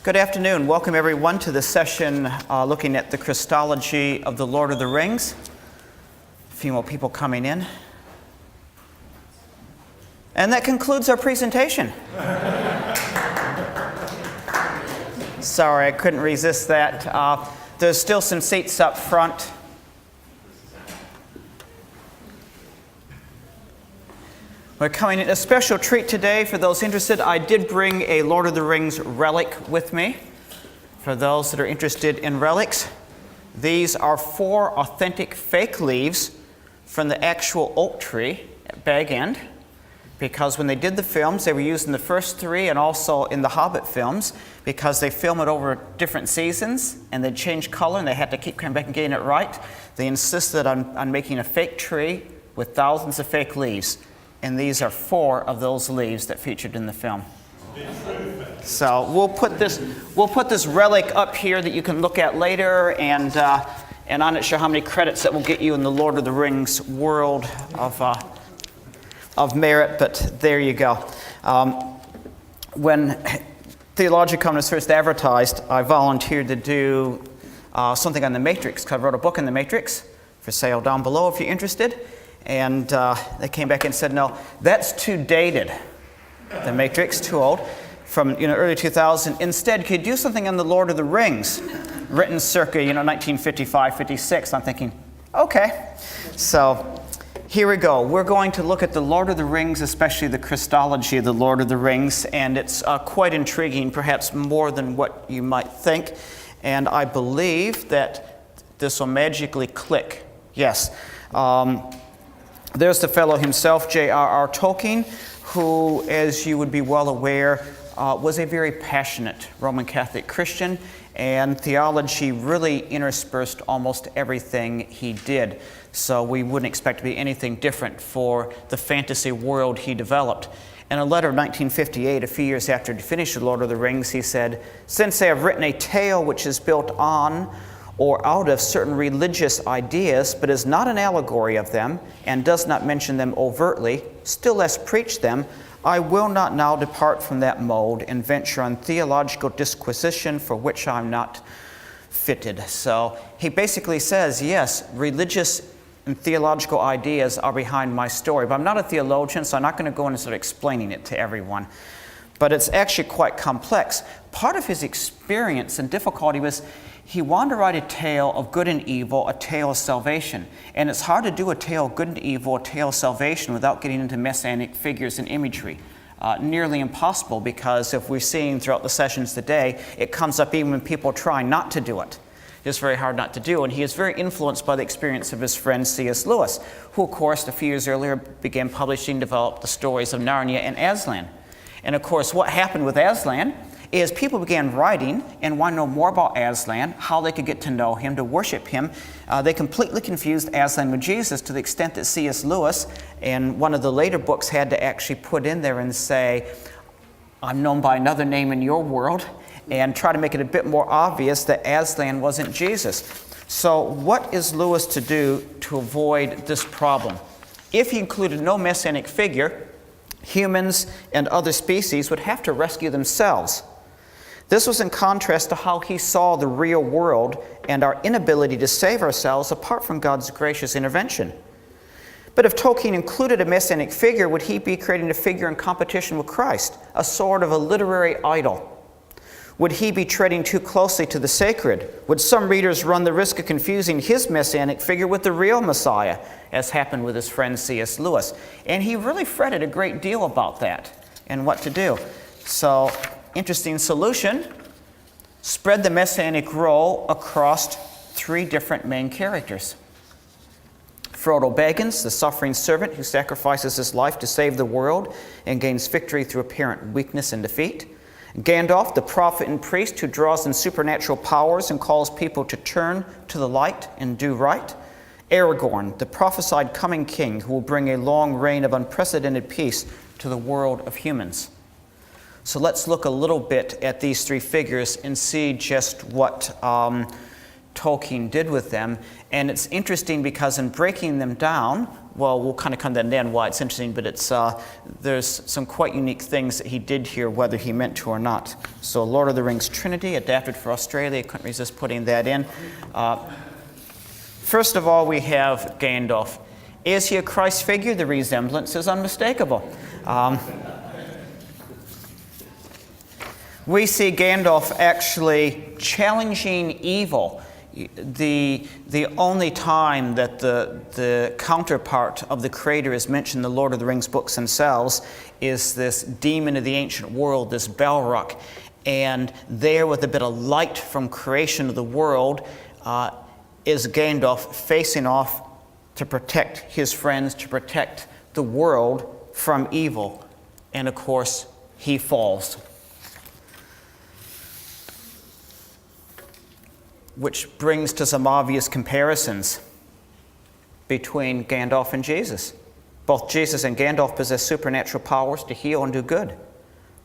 Good afternoon. Welcome everyone to the session looking at the Christology of the Lord of the Rings. A few more people coming in. And that concludes our presentation. Sorry, I couldn't resist that. There's still some seats up front. We're coming in a special treat today for those interested. I did bring a Lord of the Rings relic with me. For those that are interested in relics, these are 4 authentic fake leaves from the actual oak tree at Bag End. Because when they did the films, they were used in the first 3 and also in the Hobbit films, because they film it over different seasons and they change color and they had to keep coming back and getting it right. They insisted on making a fake tree with thousands of fake leaves. And these are 4 of those leaves that featured in the film. So we'll put this relic up here that you can look at later, and I'm not sure how many credits that will get you in the Lord of the Rings world of merit, but there you go. When Theologicum was first advertised, I volunteered to do something on the Matrix, because I wrote a book on the Matrix, for sale down below if you're interested. And they came back and said, no, that's too dated. The Matrix, too old, from early 2000. Instead, could you do something on the Lord of the Rings, written circa 1955, 56? I'm thinking, okay. So here we go. We're going to look at the Lord of the Rings, especially the Christology of the Lord of the Rings, and it's quite intriguing, perhaps more than what you might think. And I believe that this will magically click. Yes. There's the fellow himself, J.R.R. Tolkien, who, as you would be well aware, was a very passionate Roman Catholic Christian, and theology really interspersed almost everything he did. So we wouldn't expect to be anything different for the fantasy world he developed. In a letter of 1958, a few years after he finished The Lord of the Rings, he said, "Since I have written a tale which is built on or out of certain religious ideas, but is not an allegory of them, and does not mention them overtly, still less preach them, I will not now depart from that mode and venture on theological disquisition for which I'm not fitted." So he basically says, yes, religious and theological ideas are behind my story, but I'm not a theologian, so I'm not going to go in and start explaining it to everyone. But it's actually quite complex. Part of his experience and difficulty was he wanted to write a tale of good and evil, a tale of salvation. And it's hard to do a tale of good and evil, a tale of salvation, without getting into messianic figures and imagery. Nearly impossible, because if we're seeing throughout the sessions today, it comes up even when people try not to do it. It's very hard not to do. And he is very influenced by the experience of his friend C.S. Lewis, who, of course, a few years earlier began publishing, developed the stories of Narnia and Aslan. And, of course, what happened with Aslan is people began writing and want to know more about Aslan, how they could get to know him, to worship him. They completely confused Aslan with Jesus, to the extent that C.S. Lewis, in one of the later books, had to actually put in there and say, I'm known by another name in your world, and try to make it a bit more obvious that Aslan wasn't Jesus. So what is Lewis to do to avoid this problem? If he included no messianic figure, humans and other species would have to rescue themselves. This was in contrast to how he saw the real world and our inability to save ourselves apart from God's gracious intervention. But if Tolkien included a messianic figure, would he be creating a figure in competition with Christ, a sort of a literary idol? Would he be treading too closely to the sacred? Would some readers run the risk of confusing his messianic figure with the real Messiah, as happened with his friend C.S. Lewis? And he really fretted a great deal about that and what to do. So, interesting solution: spread the messianic role across 3 different main characters. Frodo Baggins, the suffering servant who sacrifices his life to save the world and gains victory through apparent weakness and defeat. Gandalf, the prophet and priest who draws in supernatural powers and calls people to turn to the light and do right. Aragorn, the prophesied coming king who will bring a long reign of unprecedented peace to the world of humans. So let's look a little bit at these 3 figures and see just what Tolkien did with them. And it's interesting because in breaking them down, well, we'll kind of come to the end why it's interesting, but there's some quite unique things that he did here, whether he meant to or not. So Lord of the Rings Trinity, adapted for Australia. Couldn't resist putting that in. First of all, we have Gandalf. Is he a Christ figure? The resemblance is unmistakable. We see Gandalf actually challenging evil. The only time that the counterpart of the Creator is mentioned in the Lord of the Rings books themselves is this demon of the ancient world, this Balrog. And there, with a bit of light from creation of the world, is Gandalf facing off to protect his friends, to protect the world from evil. And of course, he falls. Which brings to some obvious comparisons between Gandalf and Jesus. Both Jesus and Gandalf possess supernatural powers to heal and do good.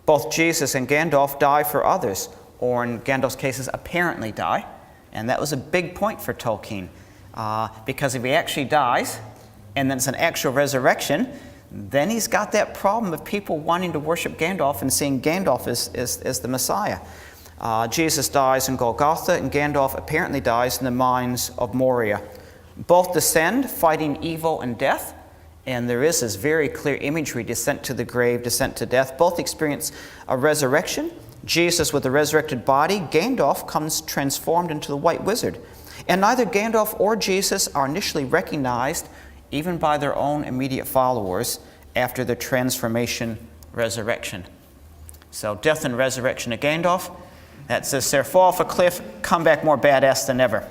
Both Jesus and Gandalf die for others, or in Gandalf's cases, apparently die. And that was a big point for Tolkien, because if he actually dies, and then it's an actual resurrection, then he's got that problem of people wanting to worship Gandalf and seeing Gandalf as the Messiah. Jesus dies in Golgotha, and Gandalf apparently dies in the mines of Moria. Both descend, fighting evil and death, and there is this very clear imagery, descent to the grave, descent to death. Both experience a resurrection. Jesus with a resurrected body, Gandalf comes transformed into the White Wizard. And neither Gandalf or Jesus are initially recognized, even by their own immediate followers, after the transformation resurrection. So death and resurrection of Gandalf. That says there, fall off a cliff, come back more badass than ever.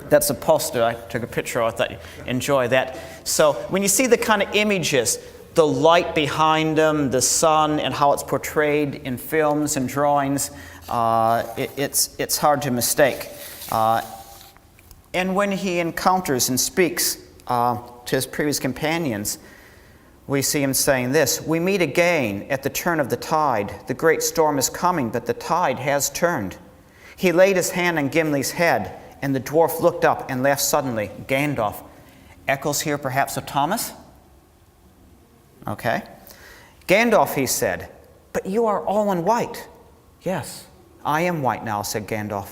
That's a poster I took a picture of. I thought you'd enjoy that. So when you see the kind of images, the light behind them, the sun, and how it's portrayed in films and drawings, it's hard to mistake. And when he encounters and speaks to his previous companions, we see him saying this: we meet again at the turn of the tide. The great storm is coming, but the tide has turned. He laid his hand on Gimli's head, and the dwarf looked up and laughed suddenly. Gandalf. Echoes here perhaps of Thomas? Okay. Gandalf, he said, but you are all in white. Yes, I am white now, said Gandalf.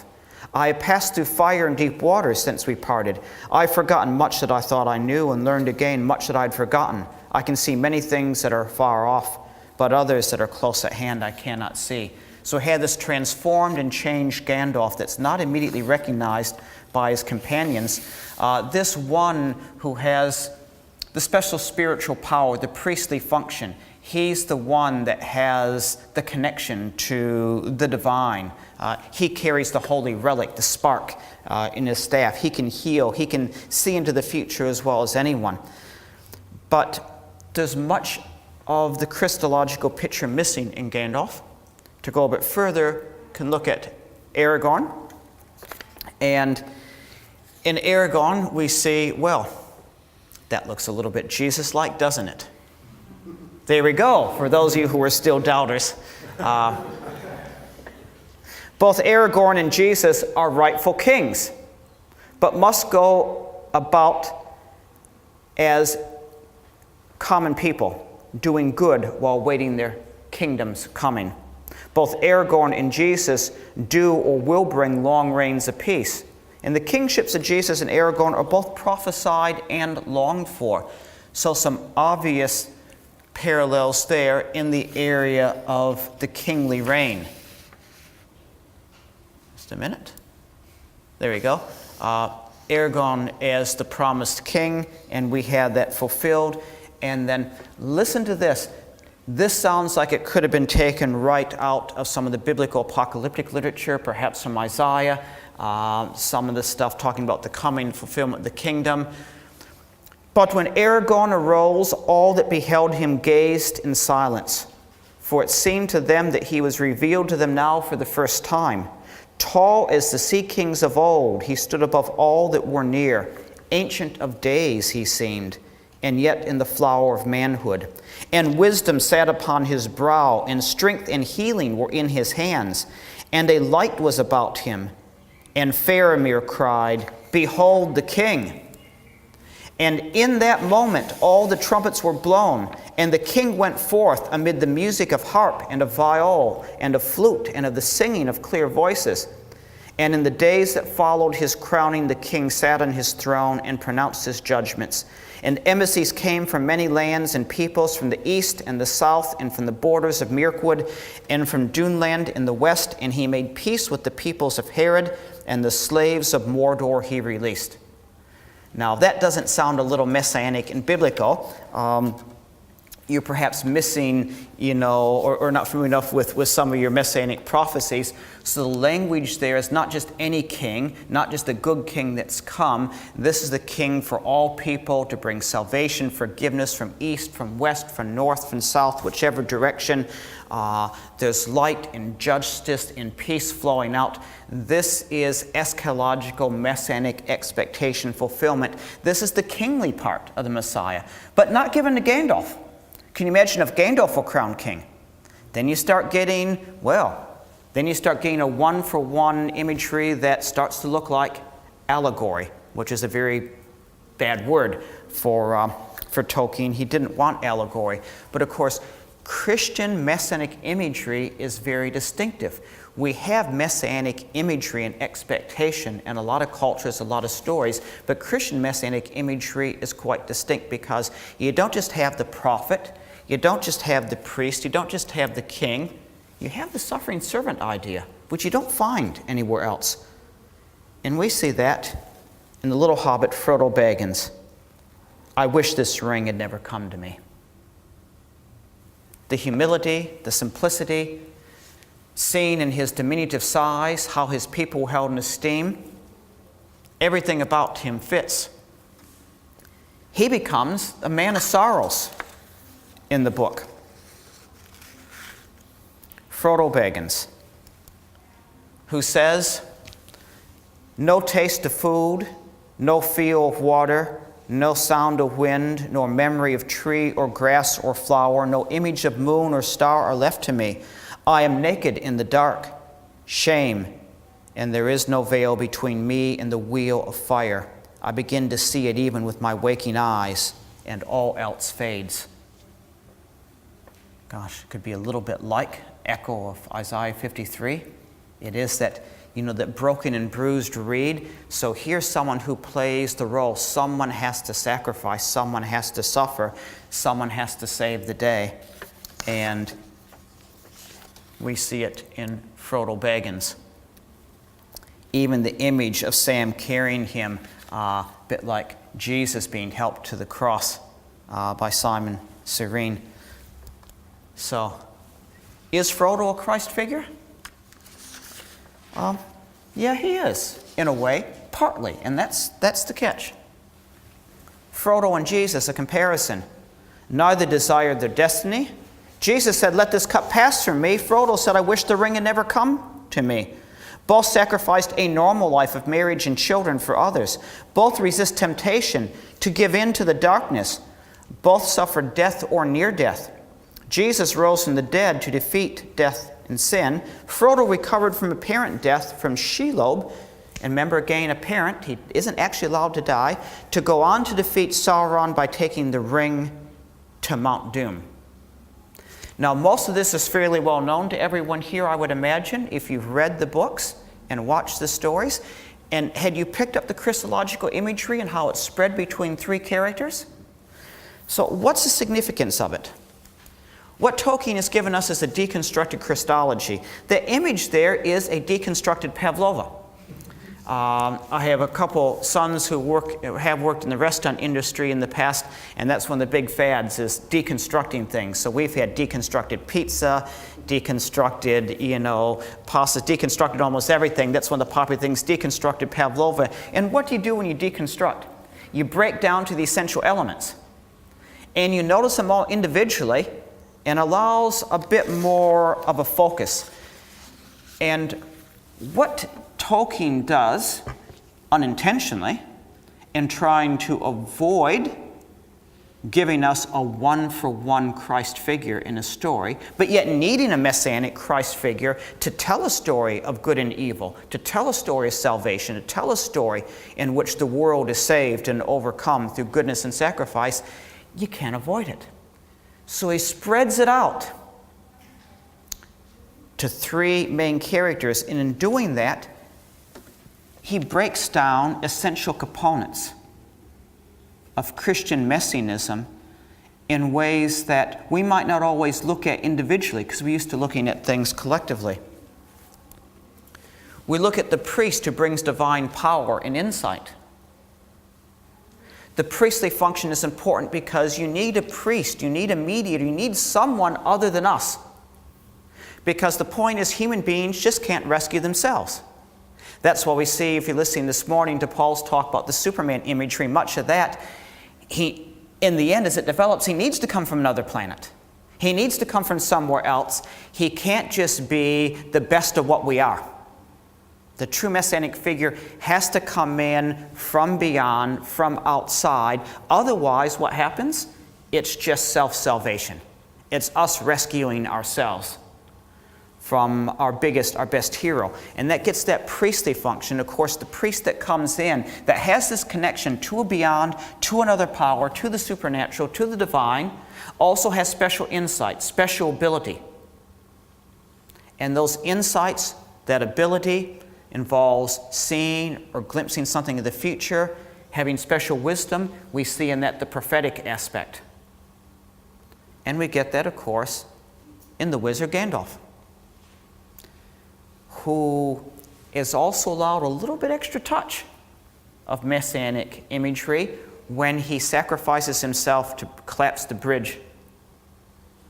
I have passed through fire and deep waters since we parted. I have forgotten much that I thought I knew, and learned again much that I had forgotten. I can see many things that are far off, but others that are close at hand I cannot see. So he had this transformed and changed Gandalf that's not immediately recognized by his companions. This one who has the special spiritual power, the priestly function, he's the one that has the connection to the divine. He carries the holy relic, the spark, in his staff. He can heal. He can see into the future as well as anyone. But there's much of the Christological picture missing in Gandalf. To go a bit further, can look at Aragorn. And in Aragorn, we see, well, that looks a little bit Jesus-like, doesn't it? There we go, for those of you who are still doubters. Both Aragorn and Jesus are rightful kings, but must go about as common people, doing good while waiting their kingdom's coming. Both Aragorn and Jesus do or will bring long reigns of peace. And the kingships of Jesus and Aragorn are both prophesied and longed for. So some obvious parallels there in the area of the kingly reign. Just a minute. There we go. Aragorn as the promised king, and we had that fulfilled. And then listen to this. This sounds like it could have been taken right out of some of the biblical apocalyptic literature, perhaps from Isaiah, some of the stuff talking about the coming fulfillment of the kingdom. But when Aragorn arose, all that beheld him gazed in silence, for it seemed to them that he was revealed to them now for the first time. Tall as the sea kings of old, he stood above all that were near. Ancient of days he seemed, and yet in the flower of manhood. And wisdom sat upon his brow, and strength and healing were in his hands. And a light was about him. And Faramir cried, Behold the king! And in that moment, all the trumpets were blown, and the king went forth amid the music of harp and of viol and of flute and of the singing of clear voices. And in the days that followed his crowning, the king sat on his throne and pronounced his judgments. And embassies came from many lands and peoples, from the east and the south, and from the borders of Mirkwood, and from Duneland in the west. And he made peace with the peoples of Herod, and the slaves of Mordor he released. Now, that doesn't sound a little messianic and biblical. You're perhaps missing, or not familiar enough with some of your messianic prophecies. So the language there is not just any king, not just a good king that's come. This is the king for all people to bring salvation, forgiveness from east, from west, from north, from south, whichever direction. There's light and justice and peace flowing out. This is eschatological messianic expectation fulfillment. This is the kingly part of the Messiah, but not given to Gandalf. Can you imagine if Gandalf were crowned king? Then you start getting a one-for-one imagery that starts to look like allegory, which is a very bad word for Tolkien. He didn't want allegory. But of course, Christian messianic imagery is very distinctive. We have messianic imagery and expectation in a lot of cultures, a lot of stories, but Christian messianic imagery is quite distinct because you don't just have the prophet, you don't just have the priest, you don't just have the king, you have the suffering servant idea, which you don't find anywhere else. And we see that in the little hobbit, Frodo Baggins. I wish this ring had never come to me. The humility, the simplicity, seen in his diminutive size, how his people were held in esteem, everything about him fits. He becomes a man of sorrows in the book. Frodo Baggins, who says, no taste of food, no feel of water, no sound of wind, nor memory of tree or grass or flower, no image of moon or star are left to me. I am naked in the dark, shame, and there is no veil between me and the wheel of fire. I begin to see it even with my waking eyes, and all else fades. Gosh, it could be a little bit like echo of Isaiah 53. It is that, that broken and bruised reed. So here's someone who plays the role. Someone has to sacrifice. Someone has to suffer. Someone has to save the day. And we see it in Frodo Baggins. Even the image of Sam carrying him, a bit like Jesus being helped to the cross by Simon Cyrene. So, is Frodo a Christ figure? Yeah, he is, in a way, partly, and that's the catch. Frodo and Jesus, a comparison. Neither desired their destiny. Jesus said, let this cup pass from me. Frodo said, I wish the ring had never come to me. Both sacrificed a normal life of marriage and children for others. Both resist temptation to give in to the darkness. Both suffered death or near death. Jesus rose from the dead to defeat death and sin. Frodo recovered from apparent death from Shelob. And remember again, a parent, he isn't actually allowed to die, to go on to defeat Sauron by taking the ring to Mount Doom. Now, most of this is fairly well known to everyone here, I would imagine, if you've read the books and watched the stories. And had you picked up the Christological imagery and how it's spread between three characters? So what's the significance of it? What Tolkien has given us is a deconstructed Christology. The image there is a deconstructed Pavlova. I have a couple sons who have worked in the restaurant industry in the past, and that's one of the big fads is deconstructing things. So we've had deconstructed pizza, deconstructed, pasta, deconstructed almost everything. That's one of the popular things, deconstructed Pavlova. And what do you do when you deconstruct? You break down to the essential elements. And you notice them all individually, and allows a bit more of a focus. And what Tolkien does, unintentionally, in trying to avoid giving us a one-for-one Christ figure in a story, but yet needing a messianic Christ figure to tell a story of good and evil, to tell a story of salvation, to tell a story in which the world is saved and overcome through goodness and sacrifice, you can't avoid it. So he spreads it out to three main characters, and in doing that, he breaks down essential components of Christian messianism in ways that we might not always look at individually, because we're used to looking at things collectively. We look at the priest who brings divine power and insight. The priestly function is important because you need a priest, you need a mediator, you need someone other than us. Because the point is, human beings just can't rescue themselves. That's why we see, if you're listening this morning to Paul's talk about the Superman imagery, much of that, in the end, as it develops, he needs to come from another planet. He needs to come from somewhere else. He can't just be the best of what we are. The true messianic figure has to come in from beyond, from outside. Otherwise, what happens? It's just self-salvation. It's us rescuing ourselves from our best hero. And that gets that priestly function. Of course, the priest that comes in, that has this connection to a beyond, to another power, to the supernatural, to the divine, also has special insight, special ability. And those insights, that ability, involves seeing or glimpsing something of the future, having special wisdom. We see in that the prophetic aspect. And we get that, of course, in the wizard Gandalf, who is also allowed a little bit extra touch of messianic imagery when he sacrifices himself to collapse the bridge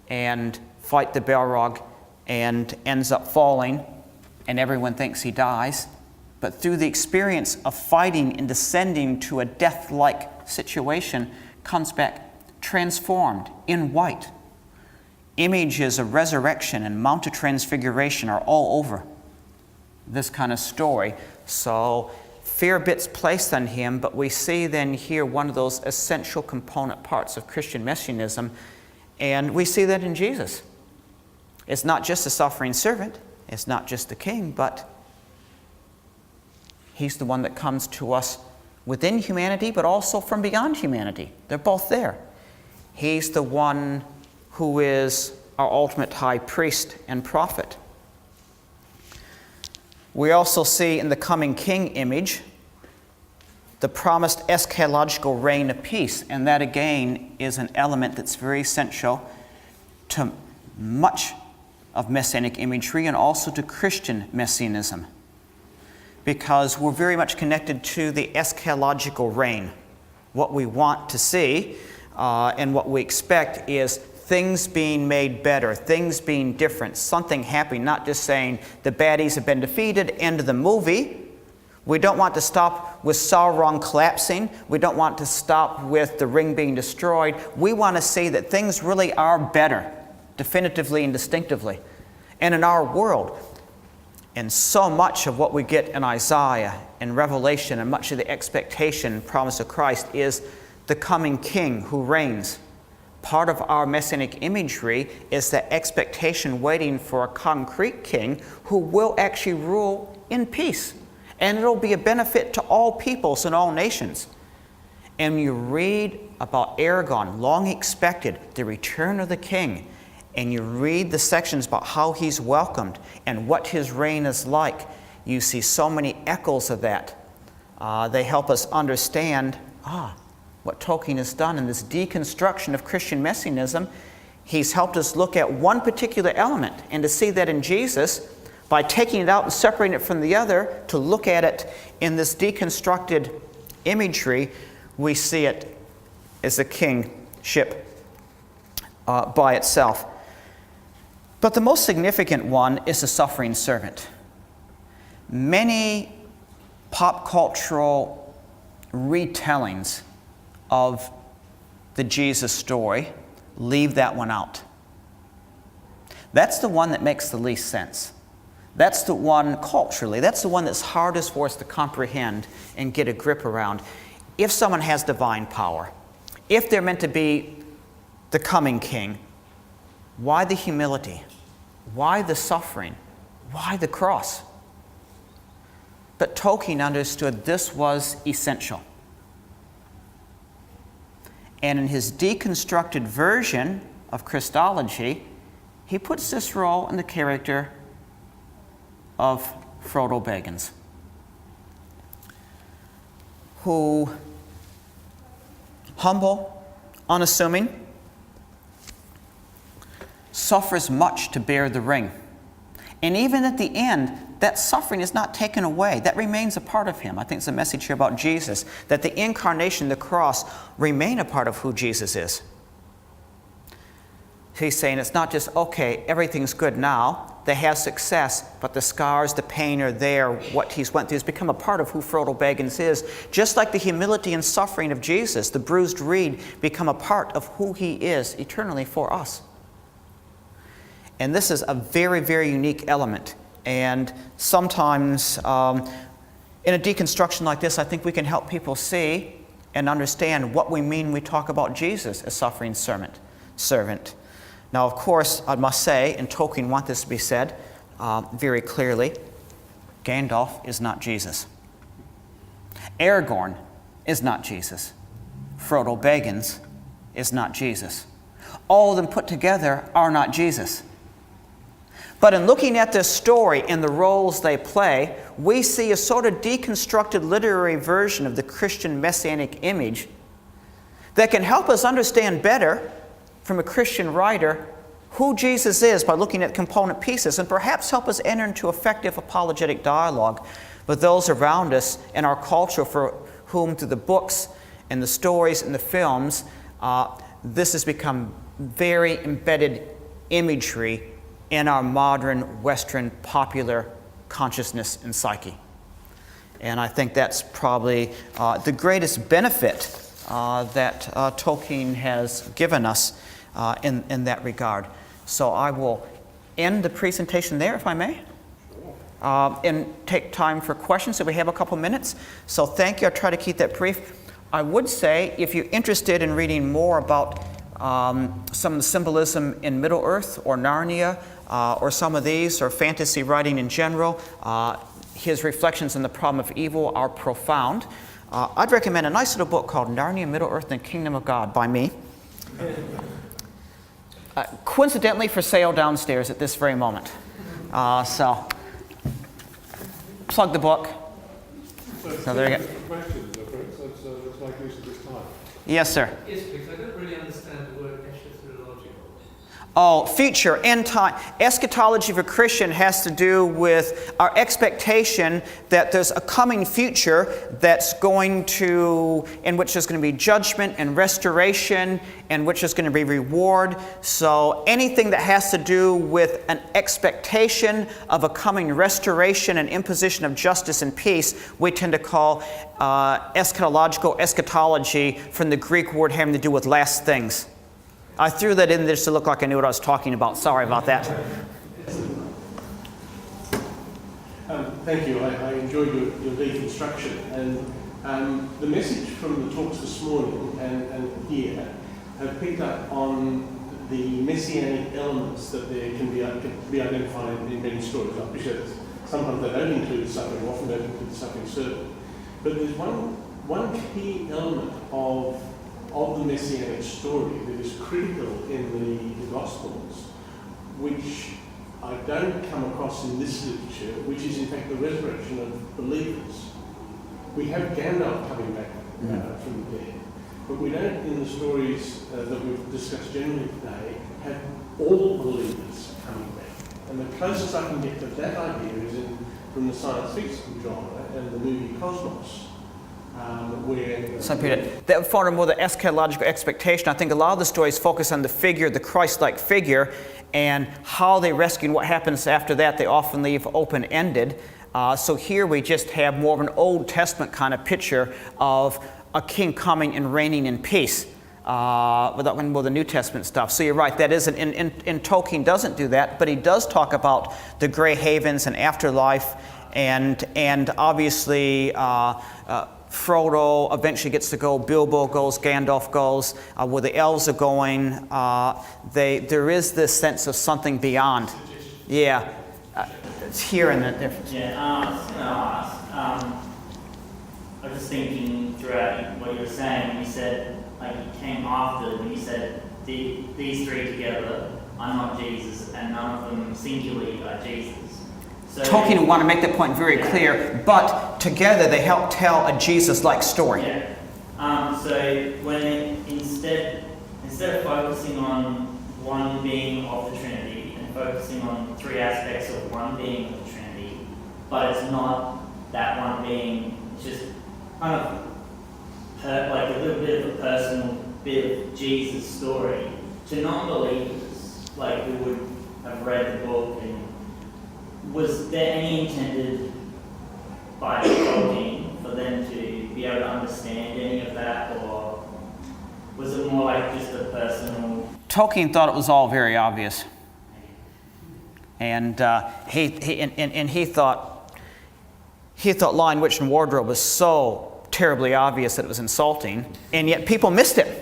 and fight the Balrog and ends up falling, and everyone thinks he dies. But through the experience of fighting and descending to a death-like situation, comes back transformed in white. Images of resurrection and Mount of Transfiguration are all over this kind of story. So fair bits placed on him, but we see then here one of those essential component parts of Christian messianism, and we see that in Jesus. It's not just a suffering servant, it's not just the king, but he's the one that comes to us within humanity, but also from beyond humanity. They're both there. He's the one who is our ultimate high priest and prophet. We also see in the coming king image the promised eschatological reign of peace, and that again is an element that's very essential to much of messianic imagery and also to Christian messianism, because we're very much connected to the eschatological reign. What we want to see and what we expect is things being made better, things being different, something happening, not just saying the baddies have been defeated, end of the movie. We don't want to stop with Sauron collapsing. We don't want to stop with the ring being destroyed. We want to see that things really are better, definitively and distinctively. And in our world, and so much of what we get in Isaiah and Revelation and much of the expectation and promise of Christ is the coming king who reigns. Part of our messianic imagery is that expectation waiting for a concrete king who will actually rule in peace. And it'll be a benefit to all peoples and all nations. And you read about Aragorn, long expected, the return of the king, and you read the sections about how he's welcomed and what his reign is like, you see so many echoes of that. They help us understand what Tolkien has done in this deconstruction of Christian messianism. He's helped us look at one particular element and to see that in Jesus, by taking it out and separating it from the other, to look at it in this deconstructed imagery, we see it as a kingship by itself. But the most significant one is the suffering servant. Many pop cultural retellings of the Jesus story leave that one out. That's the one that makes the least sense. That's the one culturally, that's the one that's hardest for us to comprehend and get a grip around. If someone has divine power, if they're meant to be the coming king, why the humility? Why the suffering? Why the cross? But Tolkien understood this was essential. And in his deconstructed version of Christology, he puts this role in the character of Frodo Baggins, who, humble, unassuming, suffers much to bear the ring. And even at the end, that suffering is not taken away. That remains a part of him. I think it's a message here about Jesus, that the incarnation, the cross, remain a part of who Jesus is. He's saying it's not just, okay, everything's good now. They have success, but the scars, the pain are there. What he's went through has become a part of who Frodo Baggins is. Just like the humility and suffering of Jesus, the bruised reed become a part of who he is eternally for us. And this is a very, very unique element. And sometimes in a deconstruction like this, I think we can help people see and understand what we mean when we talk about Jesus as suffering servant. Now, of course, I must say, and Tolkien wants this to be said very clearly, Gandalf is not Jesus. Aragorn is not Jesus. Frodo Baggins is not Jesus. All of them put together are not Jesus. But in looking at this story and the roles they play, we see a sort of deconstructed literary version of the Christian messianic image that can help us understand better from a Christian writer who Jesus is by looking at component pieces, and perhaps help us enter into effective apologetic dialogue with those around us in our culture for whom, through the books and the stories and the films, this has become very embedded imagery in our modern Western popular consciousness and psyche. And I think that's probably the greatest benefit that Tolkien has given us in that regard. So I will end the presentation there, if I may, and take time for questions. So we have a couple minutes. So thank you. I'll try to keep that brief. I would say, if you're interested in reading more about some of the symbolism in Middle-earth or Narnia, or some of these, or fantasy writing in general, his reflections on the problem of evil are profound. I'd recommend a nice little book called Narnia, Middle-earth, and Kingdom of God by me. Coincidentally for sale downstairs at this very moment. So, plug the book. So there you go. Let's make use of this time. Yes, sir. Yes, because I don't really understand the word eschatological. Oh, future, end time. Eschatology for Christian has to do with our expectation that there's a coming future that's going to, in which there's going to be judgment and restoration, in which there's going to be reward. So anything that has to do with an expectation of a coming restoration and imposition of justice and peace, we tend to call eschatology from the Greek word having to do with last things. I threw that in there just to look like I knew what I was talking about. Sorry about that. Thank you. I enjoyed your deconstruction. And the message from the talks this morning and here have picked up on the messianic elements that there can be identified in many stories. I appreciate it. Sometimes they don't include suffering, often don't include the suffering servant. But there's one key element of the Messianic story that is critical in the Gospels, which I don't come across in this literature, which is in fact the resurrection of believers. We have Gandalf coming back from the dead, but we don't, in the stories that we've discussed generally today, have all believers coming back. And the closest I can get to that idea is from the science fiction genre and the movie Cosmos. So Peter, that formed more the eschatological expectation. I think a lot of the stories focus on the figure, the Christ-like figure, and how they rescue and what happens after that. They often leave open-ended. So here we just have more of an Old Testament kind of picture of a king coming and reigning in peace, without more the New Testament stuff. So you're right, that isn't, in Tolkien doesn't do that, but he does talk about the Grey Havens and afterlife, and obviously Frodo eventually gets to go, Bilbo goes, Gandalf goes, where the elves are going. There is this sense of something beyond. Yeah, it's here and there. Yeah, I was going to ask. I was just thinking throughout what you were saying, when you said, like, you came after, when you said these three together are not Jesus, and none of them singularly are Jesus. So, Tolkien would want to make that point very clear, but together they help tell a Jesus-like story. Yeah. So when instead of focusing on one being of the Trinity and focusing on three aspects of one being of the Trinity, but it's not that one being, it's just kind of like a little bit of a personal bit of Jesus' story to non-believers, like who would have read the book. And was there any intended by Tolkien for them to be able to understand any of that, or was it more like just a personal? Tolkien thought it was all very obvious, and he thought Lion, Witch, and Wardrobe was so terribly obvious that it was insulting, and yet people missed it.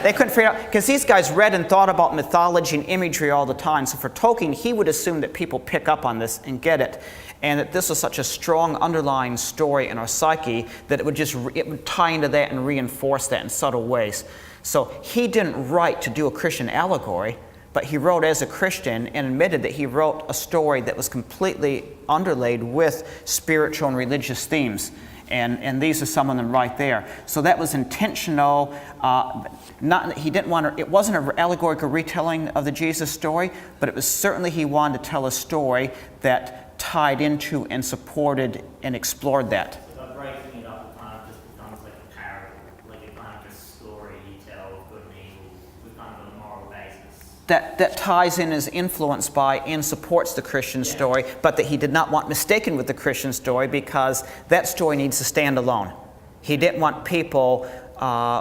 They couldn't figure it out, because these guys read and thought about mythology and imagery all the time. So for Tolkien, he would assume that people pick up on this and get it, and that this was such a strong underlying story in our psyche that it would tie into that and reinforce that in subtle ways. So he didn't write to do a Christian allegory, but he wrote as a Christian and admitted that he wrote a story that was completely underlaid with spiritual and religious themes. And these are some of them right there. So that was intentional. He didn't want to. It wasn't an allegorical retelling of the Jesus story, but it was certainly he wanted to tell a story that tied into and supported and explored that. So by breaking it up, it kind of just becomes like a parable, like a kind of just story you tell of good and evil with kind of a moral basis. That ties in, is influenced by and supports the Christian story, but that he did not want mistaken with the Christian story, because that story needs to stand alone. He didn't want people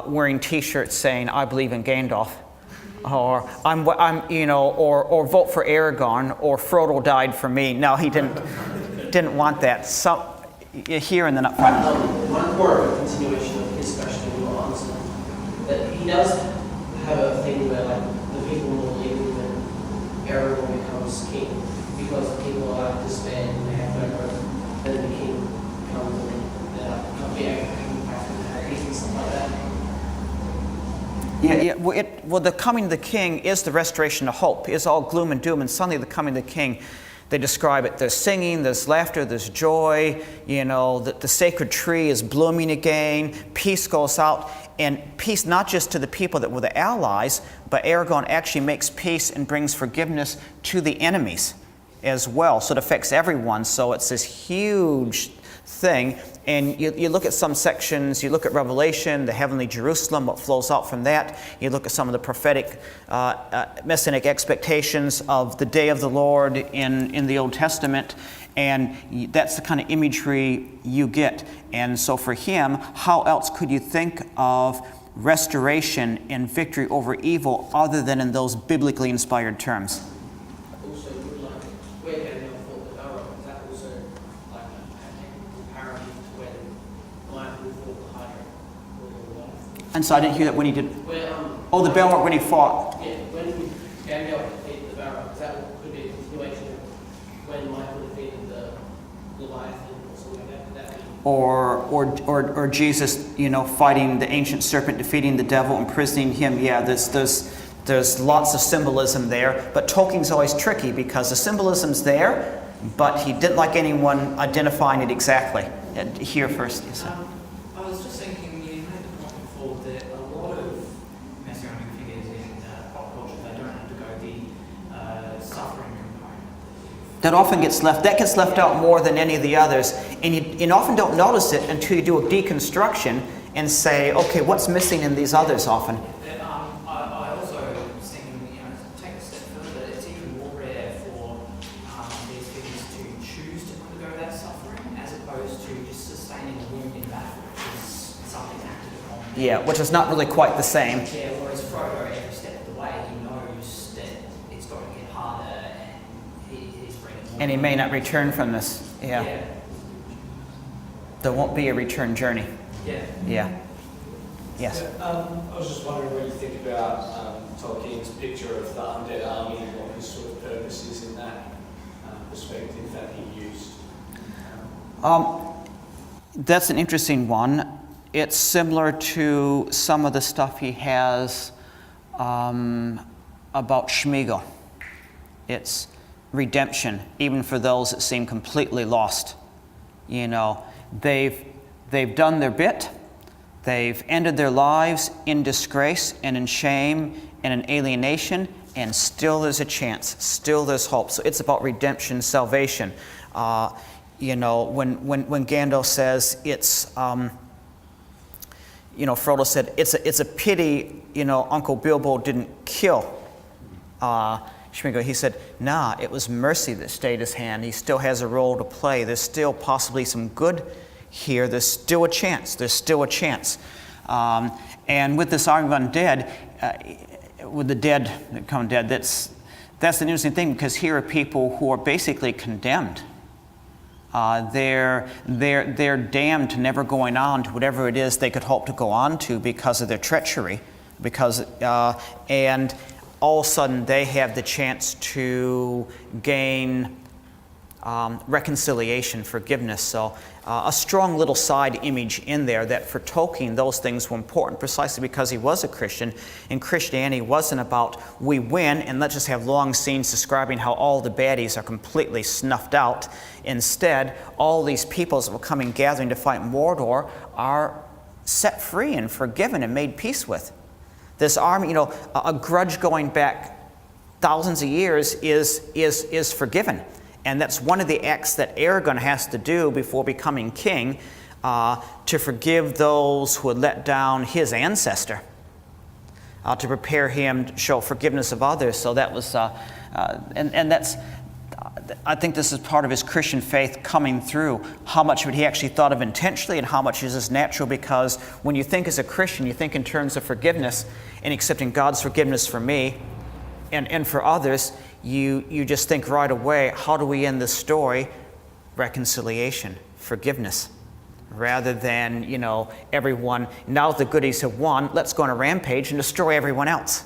wearing T-shirts saying "I believe in Gandalf," or or vote for Aragorn, or Frodo died for me. No, he didn't want that. So here and then up front. One more of a continuation of his question and your answer, that he does have a thing where like the people will leave when Aragorn becomes king, because the people are like disband and they have no hope. Then the king comes and they're like, "Come here, back to the Harry," and stuff like that. Yeah. Well, the coming of the king is the restoration of hope. It's all gloom and doom, and suddenly the coming of the king, they describe it. There's singing, there's laughter, there's joy. The sacred tree is blooming again. Peace goes out, and peace not just to the people that were the allies, but Aragorn actually makes peace and brings forgiveness to the enemies as well. So it affects everyone. So it's this huge thing. And you look at some sections, you look at Revelation, the heavenly Jerusalem, what flows out from that. You look at some of the prophetic messianic expectations of the day of the Lord in the Old Testament, and that's the kind of imagery you get. And so for him, how else could you think of restoration and victory over evil other than in those biblically inspired terms? Also, like where Daniel fought the Balrog, is that also like a parody to when Michael fought the Hydra or Goliath? And so I didn't hear that when he did. Where Oh, the Balrog when he fought. yeah, when Daniel defeated the Balrog, that could be a continuation of when Michael defeated the Goliath or something like that. Could that be? Or Jesus, fighting the ancient serpent, defeating the devil, imprisoning him. Yeah, there's lots of symbolism there. But Tolkien's always tricky because the symbolism's there, but he didn't like anyone identifying it exactly. Here first. Yes, sir. I was just thinking, you made the point before that a lot of messianic figures in pop culture, they don't undergo the suffering component. That often gets left. That gets left out more than any of the others, and you often don't notice it until you do a deconstruction and say, okay, what's missing in these others often? I also was thinking, take a step further, it's even more rare for these figures to choose to undergo that suffering as opposed to just sustaining a wound in battle, which is something acted upon. Yeah, which is not really quite the same. Yeah, whereas Frodo, every step of the way, he knows that it's going to get harder and he's bringing more. And he may not return from this. Yeah. There won't be a return journey. Yeah. Yeah. Yes. I was just wondering what you think about Tolkien's picture of the undead army and what his sort of purpose is in that perspective that he used. That's an interesting one. It's similar to some of the stuff he has about Schmiegel. It's redemption, even for those that seem completely lost. You know, they've done their bit. They've ended their lives in disgrace and in shame and in alienation, and still there's a chance. Still there's hope. So it's about redemption, salvation. You know, when Gandalf says it's, you know, Frodo said it's a pity, you know, Uncle Bilbo didn't kill Schmiegel. He said, nah, it was mercy that stayed his hand. He still has a role to play. There's still possibly some good here. There's still a chance. There's still a chance. And with this army of undead, with the dead that come dead, that's an interesting thing, because here are people who are basically condemned. They're damned to never going on to whatever it is they could hope to go on to because of their treachery, and all of a sudden they have the chance to gain reconciliation, forgiveness. So a strong little side image in there that for Tolkien those things were important precisely because he was a Christian, and Christianity wasn't about we win and let's just have long scenes describing how all the baddies are completely snuffed out. Instead, all these peoples that were coming gathering to fight Mordor are set free and forgiven and made peace with. This army, you know, a grudge going back thousands of years is forgiven. And that's one of the acts that Aragorn has to do before becoming king, to forgive those who had let down his ancestor, to prepare him to show forgiveness of others. So that was, and that's, I think this is part of his Christian faith coming through. How much of it he actually thought of intentionally and how much is just natural, because when you think as a Christian, you think in terms of forgiveness and accepting God's forgiveness for me and for others. You just think right away, how do we end this story? Reconciliation, forgiveness. Rather than, you know, everyone, now the goodies have won, let's go on a rampage and destroy everyone else.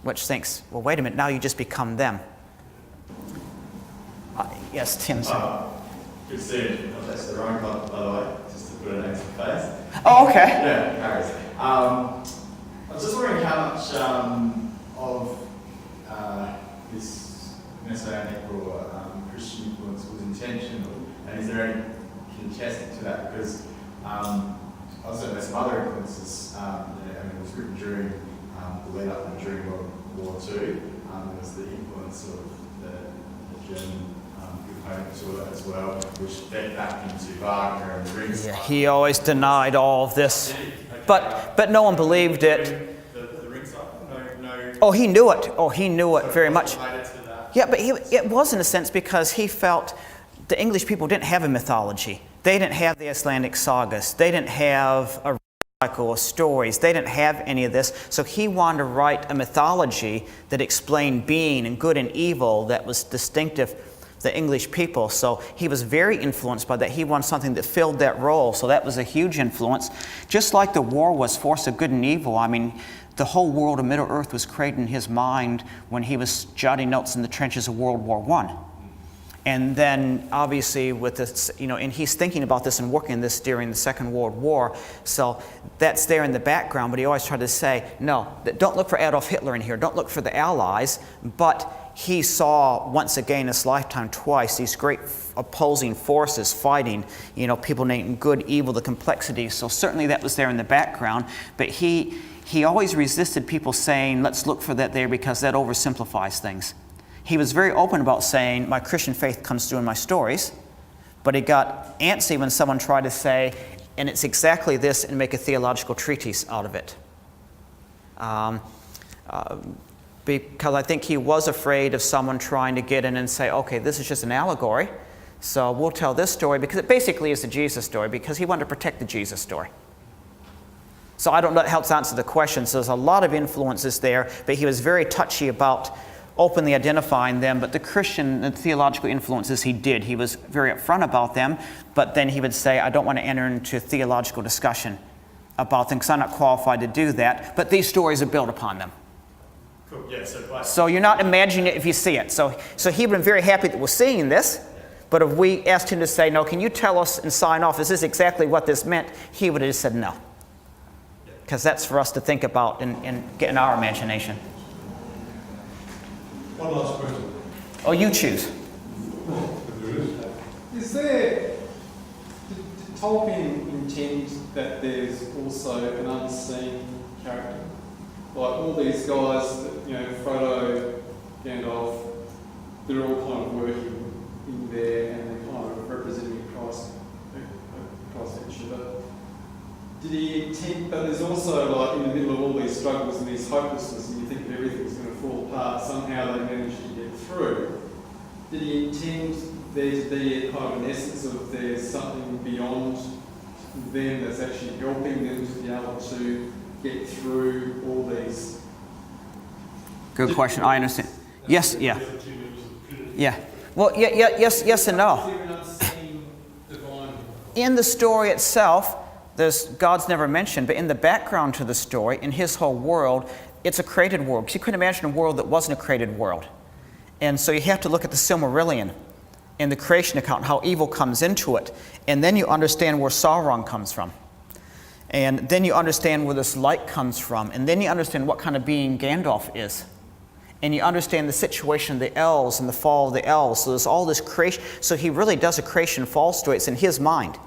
Which thinks, well, wait a minute, now you just become them. Yes, Tim. Good seeing. That's the wrong club, by the way, just to put a name to the face. Oh, okay. Yeah, Harris. I was just wondering how much of this Messianic or Christian influence was intentional, and is there any contesting to that? Because also there's some other influences. I mean, it was written during the lead up and during World War II. There was the influence of the German component to it as well, which fed back into Wagner and the Rings. Yeah, he always denied all of this, but no one believed it. The Ring cycle? No. Oh, he knew it. Oh, he knew it very much. Related to that. Yeah, but it was in a sense because he felt the English people didn't have a mythology. They didn't have the Icelandic sagas. They didn't have a cycle of stories. They didn't have any of this. So he wanted to write a mythology that explained being and good and evil that was distinctive to the English people. So he was very influenced by that. He wanted something that filled that role. So that was a huge influence. Just like the war was force of good and evil. I mean, the whole world of Middle-earth was created in his mind when he was jotting notes in the trenches of World War I. And then, obviously, with this, you know, and he's thinking about this and working this during the Second World War. So that's there in the background, but he always tried to say, no, don't look for Adolf Hitler in here. Don't look for the Allies. But he saw, once again in his lifetime, twice, these great opposing forces fighting, you know, people named good, evil, the complexities. So certainly that was there in the background. But he always resisted people saying, let's look for that there because that oversimplifies things. He was very open about saying, my Christian faith comes through in my stories, but he got antsy when someone tried to say, and it's exactly this, and make a theological treatise out of it. Because I think he was afraid of someone trying to get in and say, okay, this is just an allegory, so we'll tell this story, because it basically is the Jesus story, because he wanted to protect the Jesus story. So I don't know if that helps answer the question. So there's a lot of influences there, but he was very touchy about openly identifying them, but the Christian and theological influences he did. He was very upfront about them, but then he would say, I don't want to enter into theological discussion about them because I'm not qualified to do that, but these stories are built upon them. Cool. Yeah, so So you're not imagining it if you see it. So he would have been very happy that we're seeing this, but if we asked him to say, no, can you tell us and sign off, is this exactly what this meant? He would have just said no. Because that's for us to think about and get in our imagination. One last question. Oh, you choose. Is there, did Tolkien intend that there's also an unseen character? Like all these guys, that, Frodo, Gandalf, they're all kind of working in there and they're kind of representing Christ each other. Did he intend, but there's also like in the middle of all these struggles and this hopelessness and you think that everything's going to fall apart, somehow they manage to get through. Did he intend there to be a kind of an essence of there's something beyond them that's actually helping them to be able to get through all these? Good question. I understand. Yes, yeah. Yeah. Well, yes and no. Is there an unseen divine? In the story itself, there's God's never mentioned, but in the background to the story, in his whole world, it's a created world. Because you couldn't imagine a world that wasn't a created world. And so you have to look at the Silmarillion and the creation account, how evil comes into it. And then you understand where Sauron comes from. And then you understand where this light comes from. And then you understand what kind of being Gandalf is. And you understand the situation of the elves and the fall of the elves. So there's all this creation. So he really does a creation fall story. It's in his mind.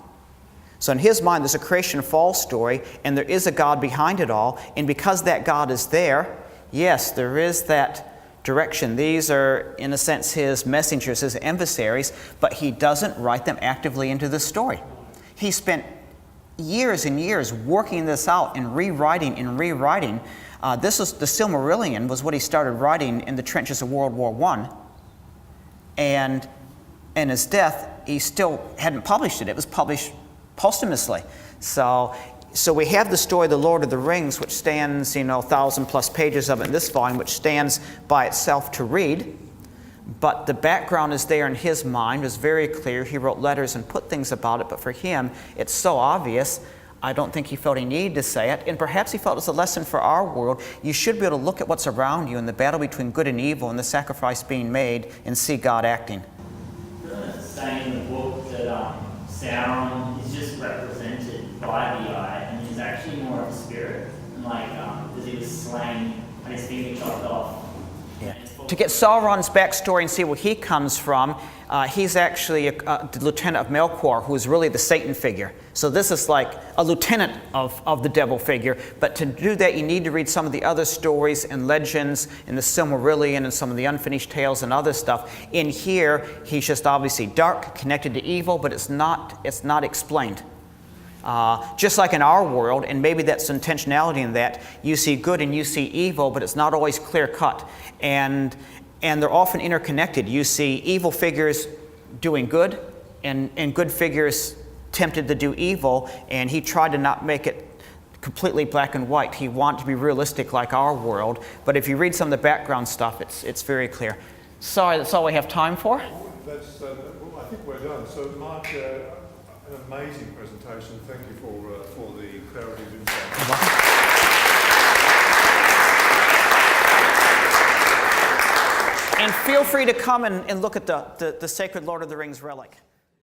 So in his mind, there's a creation fall story, and there is a God behind it all. And because that God is there, yes, there is that direction. These are, in a sense, his messengers, his emissaries, but he doesn't write them actively into the story. He spent years and years working this out and rewriting and rewriting. This was the Silmarillion was what he started writing in the trenches of World War I. And in his death, he still hadn't published it. It was published posthumously. So we have the story of the Lord of the Rings, which stands, 1,000+ pages of it in this volume, which stands by itself to read. But the background is there in his mind. It was very clear. He wrote letters and put things about it. But for him, it's so obvious, I don't think he felt he needed to say it. And perhaps he felt it was a lesson for our world. You should be able to look at what's around you in the battle between good and evil and the sacrifice being made and see God acting. Saying in the book that Sauron is just represented by the eye, and he's actually more of a spirit, and because he was slain and his finger chopped off. Yeah. To get Sauron's backstory and see where he comes from, he's actually the lieutenant of Melkor, who is really the Satan figure. So this is like a lieutenant of the devil figure. But to do that, you need to read some of the other stories and legends in the Silmarillion and some of the unfinished tales and other stuff. In here, he's just obviously dark, connected to evil, but it's not explained. Just like in our world, and maybe that's intentionality in that, you see good and you see evil, but it's not always clear-cut. And they're often interconnected. You see evil figures doing good, and good figures tempted to do evil, and he tried to not make it completely black and white. He wanted to be realistic like our world, but if you read some of the background stuff, it's very clear. Sorry, that's all we have time for. That's, I think we're done. So, Mark, an amazing presentation. Thank you for the clarity of insight. And feel free to come and look at the Sacred Lord of the Rings relic.